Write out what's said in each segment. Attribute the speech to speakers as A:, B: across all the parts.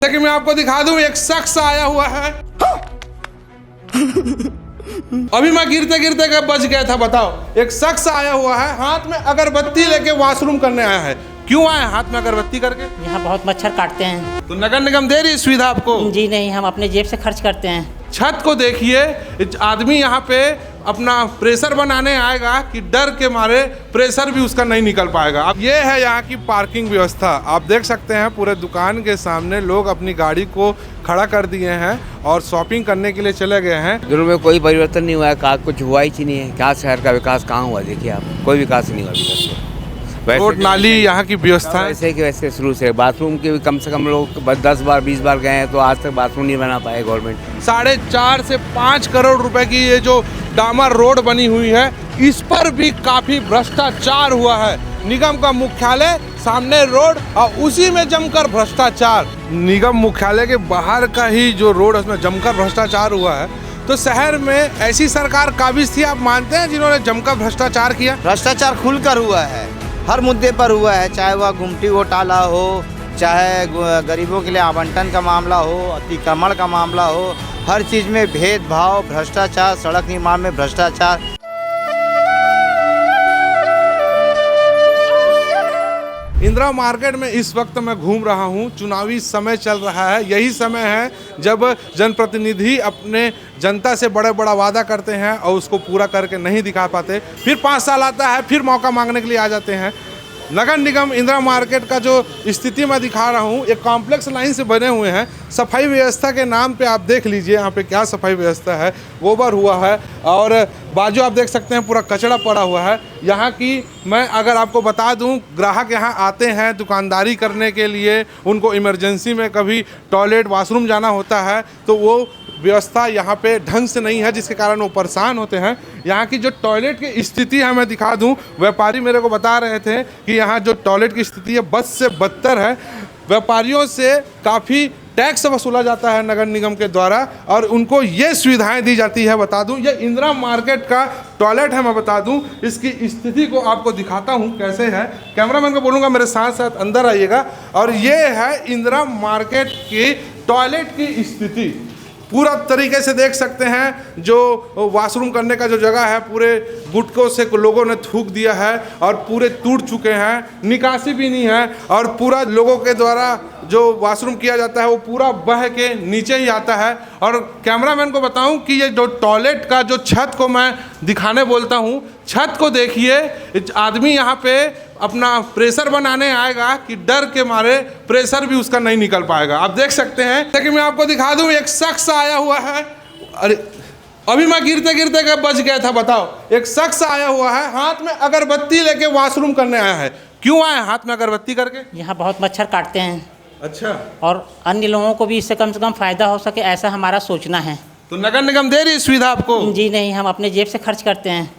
A: कि मैं आपको दिखा दूं, एक शख्स आया हुआ है। अभी मैं गिरते गिरते कब बच गया था बताओ। एक शख्स आया हुआ है, हाथ में अगरबत्ती लेके वॉशरूम करने आया है। क्यों आया हाथ में अगरबत्ती करके?
B: यहाँ बहुत मच्छर काटते हैं।
A: तो नगर निगम दे रही सुविधा आपको?
B: जी नहीं, हम अपने जेब से खर्च करते हैं।
A: छत को देखिए, आदमी यहाँ पे अपना प्रेशर बनाने आएगा कि डर के मारे प्रेशर भी उसका नहीं निकल पाएगा। अब ये है यहाँ की पार्किंग व्यवस्था। आप देख सकते हैं पूरे दुकान के सामने लोग अपनी गाड़ी को खड़ा कर दिए हैं और शॉपिंग करने के लिए चले गए हैं।
C: दोनों में कोई परिवर्तन नहीं हुआ है, कहा कुछ हुआ ही नहीं है। क्या शहर का विकास कहाँ हुआ? देखिए आप, कोई विकास नहीं हुआ अभी तक।
A: रोड नाली यहाँ की व्यवस्था
C: वैसे कि वैसे शुरू से बाथरूम के भी कम से कम लोग 10 बार 20 बार गए हैं, तो आज तक बाथरूम नहीं बना पाए गवर्नमेंट।
A: 4.5 से 5 करोड़ रुपए की ये जो डामर रोड बनी हुई है, इस पर भी काफी भ्रष्टाचार हुआ है। निगम का मुख्यालय सामने रोड और उसी में जमकर भ्रष्टाचार। निगम मुख्यालय के बाहर का ही जो रोड है उसमें जमकर भ्रष्टाचार हुआ है। तो शहर में ऐसी सरकार काबिज थी, आप मानते हैं, जिन्होंने जमकर भ्रष्टाचार किया?
D: भ्रष्टाचार खुलकर हुआ है, हर मुद्दे पर हुआ है, चाहे वह गुमटी घोटाला हो, चाहे गरीबों के लिए आवंटन का मामला हो, अतिक्रमण का मामला हो, हर चीज़ में भेदभाव, भ्रष्टाचार, सड़क निर्माण में भ्रष्टाचार।
A: इंदिरा मार्केट में इस वक्त मैं घूम रहा हूँ। चुनावी समय चल रहा है। यही समय है जब जनप्रतिनिधि अपने जनता से बड़ा बड़ा वादा करते हैं और उसको पूरा करके नहीं दिखा पाते। फिर 5 साल आता है, फिर मौका मांगने के लिए आ जाते हैं। नगर निगम इंदिरा मार्केट का जो स्थिति मैं दिखा रहा हूँ, एक कॉम्प्लेक्स लाइन से बने हुए हैं। सफाई व्यवस्था के नाम पे आप देख लीजिए यहाँ पे क्या सफाई व्यवस्था है। गोबर हुआ है और बाजू आप देख सकते हैं पूरा कचरा पड़ा हुआ है। यहाँ की मैं अगर आपको बता दूँ, ग्राहक यहाँ आते हैं दुकानदारी करने के लिए, उनको इमरजेंसी में कभी टॉयलेट वॉशरूम जाना होता है, तो वो व्यवस्था यहाँ पे ढंग से नहीं है, जिसके कारण वो परेशान होते हैं। यहाँ की जो टॉयलेट की स्थिति है मैं दिखा दूँ। व्यापारी मेरे को बता रहे थे कि यहाँ जो टॉयलेट की स्थिति है बद से बदतर है। व्यापारियों से काफ़ी टैक्स वसूला जाता है नगर निगम के द्वारा और उनको ये सुविधाएं दी जाती है। बता दूं, ये इंदिरा मार्केट का टॉयलेट है। मैं बता दूं, इसकी स्थिति को आपको दिखाता हूं कैसे है। कैमरामैन को बोलूँगा मेरे साथ साथ अंदर आइएगा। और ये है इंदिरा मार्केट की टॉयलेट की स्थिति। पूरा तरीके से देख सकते हैं, जो वॉशरूम करने का जो जगह है पूरे गुटकों से लोगों ने थूक दिया है और पूरे टूट चुके हैं, निकासी भी नहीं है। और पूरा लोगों के द्वारा जो वॉशरूम किया जाता है वो पूरा बह के नीचे ही आता है। और कैमरामैन को बताऊं कि ये जो टॉयलेट का जो छत को मैं दिखाने बोलता हूं, छत को देखिए, आदमी यहाँ पे अपना प्रेशर बनाने आएगा कि डर के मारे प्रेशर भी उसका नहीं निकल पाएगा। आप देख सकते हैं कि मैं आपको दिखा दूं, एक शख्स आया हुआ है। अरे अभी मैं गिरते गिरते कब बच गया था बताओ। एक शख्स आया हुआ है, हाथ में अगरबत्ती लेके वॉशरूम करने आया है। क्यों आया हाथ में अगरबत्ती करके?
B: यहाँ बहुत मच्छर काटते हैं।
A: अच्छा।
B: और अन्य लोगों को भी इससे कम से कम फ़ायदा हो सके, ऐसा हमारा सोचना है।
A: तो नगर निगम दे रही सुविधा आपको?
B: जी नहीं, हम अपने जेब से खर्च करते हैं।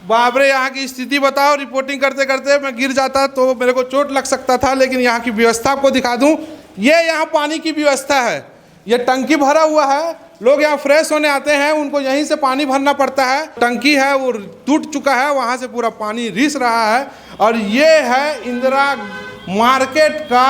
A: बाबरे, यहाँ की स्थिति बताओ। रिपोर्टिंग करते करते मैं गिर जाता तो मेरे को चोट लग सकता था, लेकिन यहाँ की व्यवस्था आपको दिखा दूँ। ये यहाँ पानी की व्यवस्था है, ये टंकी भरा हुआ है। लोग यहाँ फ्रेश होने आते हैं, उनको यहीं से पानी भरना पड़ता है। टंकी है वो टूट चुका है, वहाँ से पूरा पानी रिस रहा है। और ये है इंदिरा मार्केट का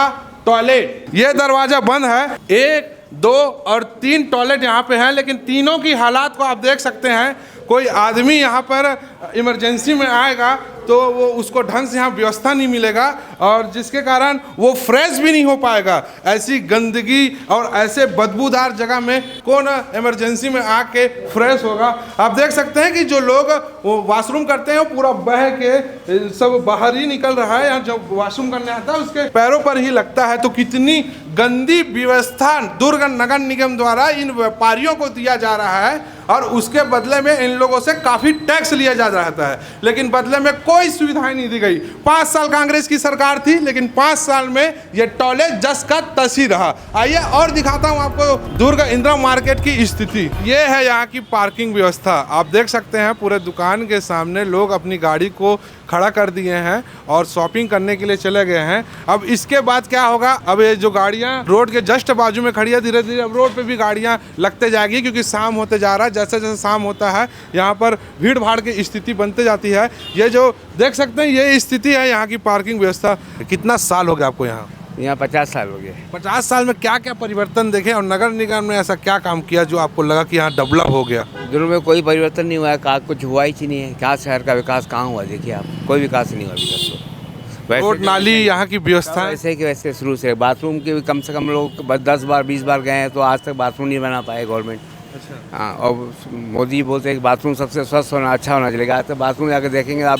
A: टॉयलेट। ये दरवाज़ा बंद है। 1, 2 और 3 टॉयलेट यहाँ पे हैं, लेकिन तीनों की हालात को आप देख सकते हैं। कोई आदमी यहाँ पर इमरजेंसी में आएगा तो वो उसको ढंग से यहाँ व्यवस्था नहीं मिलेगा और जिसके कारण वो फ्रेश भी नहीं हो पाएगा। ऐसी गंदगी और ऐसे बदबूदार जगह में कौन इमरजेंसी में आके फ्रेश होगा? आप देख सकते हैं कि जो लोग वो वॉशरूम करते हैं वो पूरा बह के सब बाहर ही निकल रहा है। यहाँ जब वॉशरूम करने आता है उसके पैरों पर ही लगता है। तो कितनी गंदी व्यवस्था दुर्ग नगर निगम द्वारा इन व्यापारियों को दिया जा रहा है और उसके बदले में इन लोगों से काफ़ी टैक्स लिया जा रहा है, लेकिन बदले में कोई सुविधाएं नहीं दी गई। 5 साल कांग्रेस की सरकार थी, लेकिन 5 साल में ये टॉयलेट जस का तस ही रहा। आइए और दिखाता हूं आपको दुर्ग इंदिरा मार्केट की स्थिति। ये है यहाँ की पार्किंग व्यवस्था। आप देख सकते हैं पूरे दुकान के सामने लोग अपनी गाड़ी को खड़ा कर दिए हैं और शॉपिंग करने के लिए चले गए हैं। अब इसके बाद क्या होगा? अब ये जो गाड़ियाँ रोड के जस्ट बाजू में खड़ी है, धीरे धीरे अब रोड पे भी गाड़ियाँ लगते जाएगी, क्योंकि शाम होते जा रहा है। जैसे जैसे शाम होता है यहाँ पर भीड़ भाड़ की स्थिति बनते जाती है। ये जो देख सकते हैं ये स्थिति है यहाँ की पार्किंग व्यवस्था। कितना साल हो गया आपको यहाँ?
C: यहाँ 50 साल हो गए।
A: 50 साल में क्या क्या परिवर्तन देखे और नगर निगम ने ऐसा क्या काम किया जो आपको लगा कि यहाँ डेवलप हो गया?
C: दोनों में कोई परिवर्तन नहीं हुआ है, कुछ हुआ ही नहीं है। क्या शहर का विकास कहाँ हुआ देखिए आप, कोई विकास नहीं हुआ अभी तक तो।
A: रोड नाली यहाँ की व्यवस्था
C: वैसे कि वैसे शुरू से बाथरूम के भी कम से कम लोग 10 बार 20 बार गए हैं तो आज तक बाथरूम नहीं बना पाए गवर्नमेंट।
A: अच्छा।
C: हाँ, और मोदी बोलते हैं कि बाथरूम सबसे स्वस्थ होना, अच्छा होना चाहिए। आज तक बाथरूम जाकर देखेंगे आप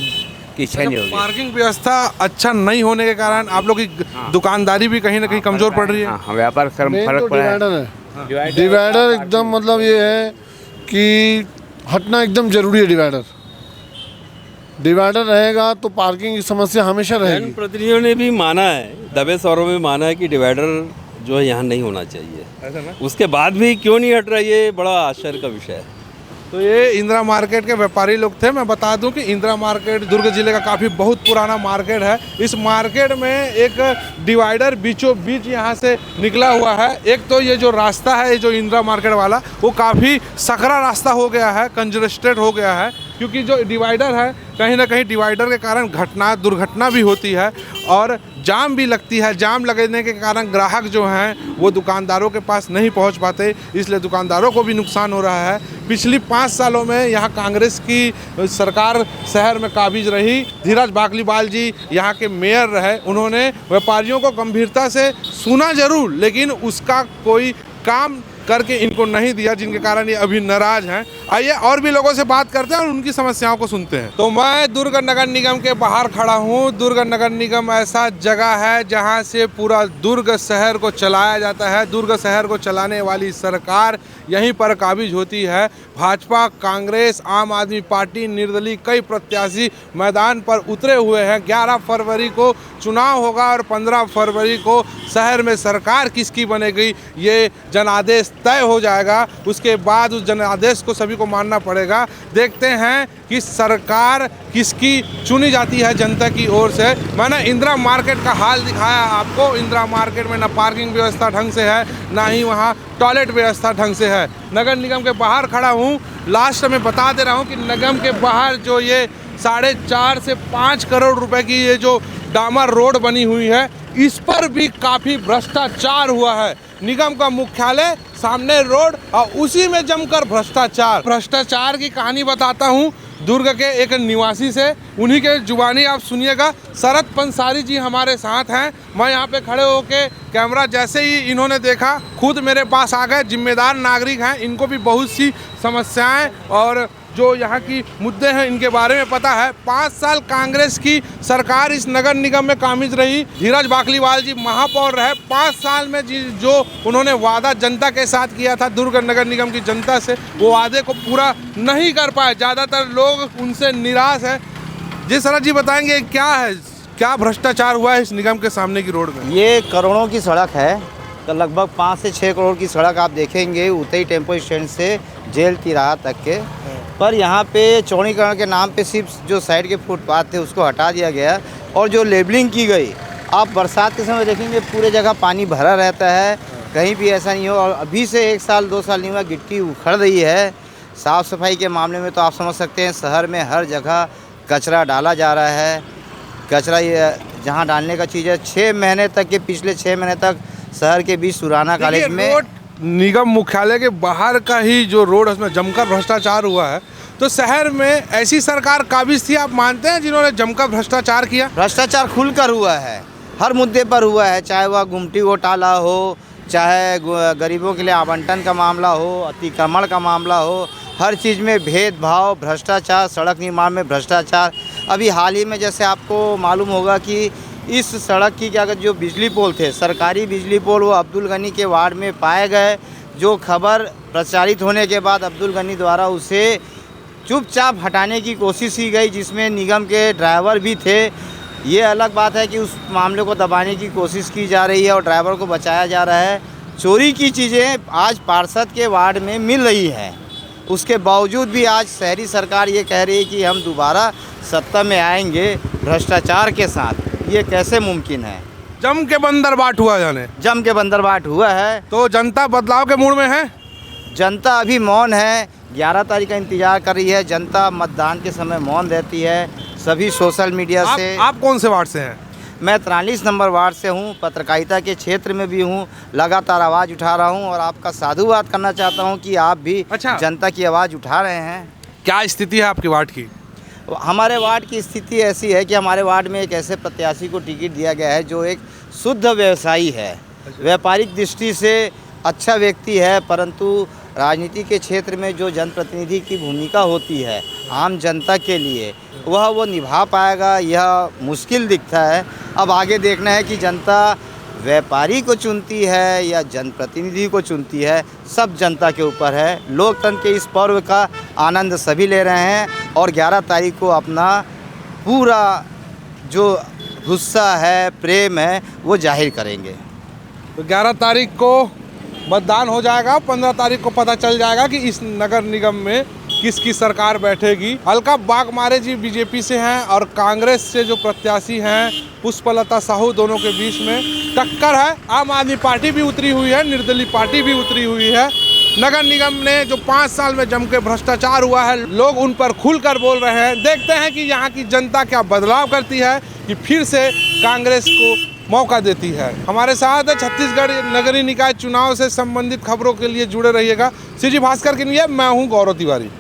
C: की इच्छा नहीं होगी।
A: पार्किंग व्यवस्था अच्छा नहीं होने के कारण आप लोग की दुकानदारी भी कहीं ना कहीं कमजोर पड़ रही है।
C: हाँ, व्यापार फर्क पड़ा है।
E: डिवाइडर एकदम मतलब ये है कि हटना एकदम जरूरी है। डिवाइडर रहेगा तो पार्किंग की समस्या हमेशा रहेगी।
F: जनप्रतिनिधियों ने भी माना है, दबे स्वरों में माना है कि डिवाइडर जो है यहाँ नहीं होना चाहिए।
A: ऐसा ना?
F: उसके बाद भी क्यों नहीं हट रहा, ये बड़ा आश्चर्य का विषय है।
A: तो ये इंदिरा मार्केट के व्यापारी लोग थे। मैं बता दूं कि इंदिरा मार्केट दुर्ग जिले का काफ़ी बहुत पुराना मार्केट है। इस मार्केट में एक डिवाइडर बीचों बीच यहाँ से निकला हुआ है। एक तो ये जो रास्ता है, ये जो इंदिरा मार्केट वाला, वो काफ़ी सकरा रास्ता हो गया है, कंजस्टेड हो गया है, क्योंकि जो डिवाइडर है कहीं ना कहीं डिवाइडर के कारण दुर्घटना भी होती है और जाम भी लगती है। जाम लगने के कारण ग्राहक जो हैं वो दुकानदारों के पास नहीं पहुंच पाते, इसलिए दुकानदारों को भी नुकसान हो रहा है। पिछली 5 सालों में यहाँ कांग्रेस की सरकार शहर में काबिज रही। धीरज बाकलीवाल जी यहाँ के मेयर रहे। उन्होंने व्यापारियों को गंभीरता से सुना जरूर, लेकिन उसका कोई काम करके इनको नहीं दिया, जिनके कारण ये अभी नाराज हैं। आइए और भी लोगों से बात करते हैं और उनकी समस्याओं को सुनते हैं। तो मैं दुर्ग नगर निगम के बाहर खड़ा हूँ। दुर्ग नगर निगम ऐसा जगह है जहाँ से पूरा दुर्ग शहर को चलाया जाता है। दुर्ग शहर को चलाने वाली सरकार यहीं पर काबिज होती है। भाजपा, कांग्रेस, आम आदमी पार्टी, निर्दलीय कई प्रत्याशी मैदान पर उतरे हुए हैं। 11 फरवरी को चुनाव होगा और 15 फरवरी को शहर में सरकार किसकी बनेगी ये जनादेश तय हो जाएगा। उसके बाद उस जनादेश को सभी को मानना पड़ेगा। देखते हैं कि सरकार किसकी चुनी जाती है जनता की ओर से। मैंने इंदिरा मार्केट का हाल दिखाया आपको। इंदिरा मार्केट में ना पार्किंग व्यवस्था ढंग से है, ना ही वहाँ टॉयलेट व्यवस्था ढंग से है। नगर निगम के बाहर खड़ा हूँ। लास्ट में बता दे रहा हूँ कि निगम के बाहर जो ये 4.5 से 5 करोड़ रुपए की ये जो डामर रोड बनी हुई है, इस पर भी काफ़ी भ्रष्टाचार हुआ है। निगम का मुख्यालय सामने रोड और उसी में जमकर भ्रष्टाचार की कहानी बताता हूँ दुर्ग के एक निवासी से। उन्हीं के जुबानी आप सुनिएगा। शरद पंसारी जी हमारे साथ हैं। मैं यहाँ पे खड़े होके कैमरा जैसे ही इन्होंने देखा खुद मेरे पास आ गए। जिम्मेदार नागरिक हैं, इनको भी बहुत सी समस्याएं और जो यहाँ की मुद्दे हैं इनके बारे में पता है। 5 साल कांग्रेस की सरकार इस नगर निगम में काबिज रही। धीरज बाकलीवाल जी महापौर रहे। 5 साल में जो उन्होंने वादा जनता के साथ किया था, दुर्ग नगर निगम की जनता से, वो वादे को पूरा नहीं कर पाए। ज़्यादातर लोग उनसे निराश है। जी शरद जी बताएंगे क्या है, क्या भ्रष्टाचार हुआ है इस निगम के सामने की रोड में?
D: ये करोड़ों की सड़क है, तो लगभग 5 से 6 करोड़ की सड़क आप देखेंगे उतई टेम्पो स्टैंड से जेल तिराहा तक के। पर यहाँ पे चौड़ीकरण के नाम पे सिर्फ जो साइड के फुटपाथ थे उसको हटा दिया गया और जो लेबलिंग की गई, आप बरसात के समय देखेंगे पूरे जगह पानी भरा रहता है, कहीं भी ऐसा नहीं हो। और अभी से 1 साल 2 साल नहीं हुआ, गिट्टी उखड़ रही है। साफ़ सफाई के मामले में तो आप समझ सकते हैं शहर में हर जगह कचरा डाला जा रहा है। कचरा ये जहाँ डालने का चीज़ है। 6 महीने तक के पिछले 6 महीने तक शहर के बीच सुराना कॉलेज में
A: निगम मुख्यालय के बाहर का ही जो रोड है उसमें जमकर भ्रष्टाचार हुआ है। तो शहर में ऐसी सरकार काबिज थी, आप मानते हैं, जिन्होंने जमकर भ्रष्टाचार किया?
D: भ्रष्टाचार खुलकर हुआ है, हर मुद्दे पर हुआ है। चाहे वह गुमटी घोटाला हो, चाहे गरीबों के लिए आवंटन का मामला हो, अतिक्रमण का मामला हो, हर चीज़ में भेदभाव, भ्रष्टाचार, सड़क निर्माण में भ्रष्टाचार। अभी हाल ही में जैसे आपको मालूम होगा कि इस सड़क की क्या जो बिजली पोल थे, सरकारी बिजली पोल, वो अब्दुल गनी के वार्ड में पाए गए। जो खबर प्रचारित होने के बाद अब्दुल गनी द्वारा उसे चुपचाप हटाने की कोशिश की गई, जिसमें निगम के ड्राइवर भी थे। ये अलग बात है कि उस मामले को दबाने की कोशिश की जा रही है और ड्राइवर को बचाया जा रहा है। चोरी की चीज़ें आज पार्षद के वार्ड में मिल रही हैं, उसके बावजूद भी आज शहरी सरकार ये कह रही है कि हम दोबारा सत्ता में आएंगे भ्रष्टाचार के साथ। ये कैसे मुमकिन है?
A: जम के बंदरबाट हुआ, जाने
D: जम के बंदरबाट हुआ है।
A: तो जनता बदलाव के मूड में है।
D: जनता अभी मौन है, 11 तारीख का इंतजार कर रही है। जनता मतदान के समय मौन रहती है। सभी सोशल मीडिया से।
A: आप कौन से वार्ड से हैं?
D: मैं 43 नंबर वार्ड से हूँ, पत्रकारिता के क्षेत्र में भी हूँ, लगातार आवाज़ उठा रहा हूँ और आपका साधुवाद करना चाहता हूँ कि आप भी
A: अच्छा।
D: जनता की आवाज़ उठा रहे हैं।
A: क्या स्थिति है आपके वार्ड की?
D: हमारे वार्ड की स्थिति ऐसी है कि हमारे वार्ड में एक ऐसे प्रत्याशी को टिकट दिया गया है जो एक शुद्ध व्यवसायी है, व्यापारिक दृष्टि से अच्छा व्यक्ति है, परंतु राजनीति के क्षेत्र में जो जनप्रतिनिधि की भूमिका होती है आम जनता के लिए वो निभा पाएगा, यह मुश्किल दिखता है। अब आगे देखना है कि जनता व्यापारी को चुनती है या जनप्रतिनिधि को चुनती है, सब जनता के ऊपर है। लोकतंत्र के इस पर्व का आनंद सभी ले रहे हैं और 11 तारीख को अपना पूरा जो गुस्सा है, प्रेम है, वो जाहिर करेंगे।
A: तो 11 तारीख को मतदान हो जाएगा, 15 तारीख को पता चल जाएगा कि इस नगर निगम में किसकी सरकार बैठेगी। अलका बागमारे जी बीजेपी से हैं और कांग्रेस से जो प्रत्याशी हैं पुष्पलता साहू, दोनों के बीच में टक्कर है। आम आदमी पार्टी भी उतरी हुई है, निर्दलीय पार्टी भी उतरी हुई है। नगर निगम ने जो 5 साल में जम के भ्रष्टाचार हुआ है, लोग उन पर खुलकर बोल रहे हैं। देखते हैं कि यहाँ की जनता क्या बदलाव करती है कि फिर से कांग्रेस को मौका देती है। हमारे साथ छत्तीसगढ़ नगरीय निकाय चुनाव से संबंधित खबरों के लिए जुड़े रहिएगा। सीजी भास्कर के लिए मैं हूँ गौरव तिवारी।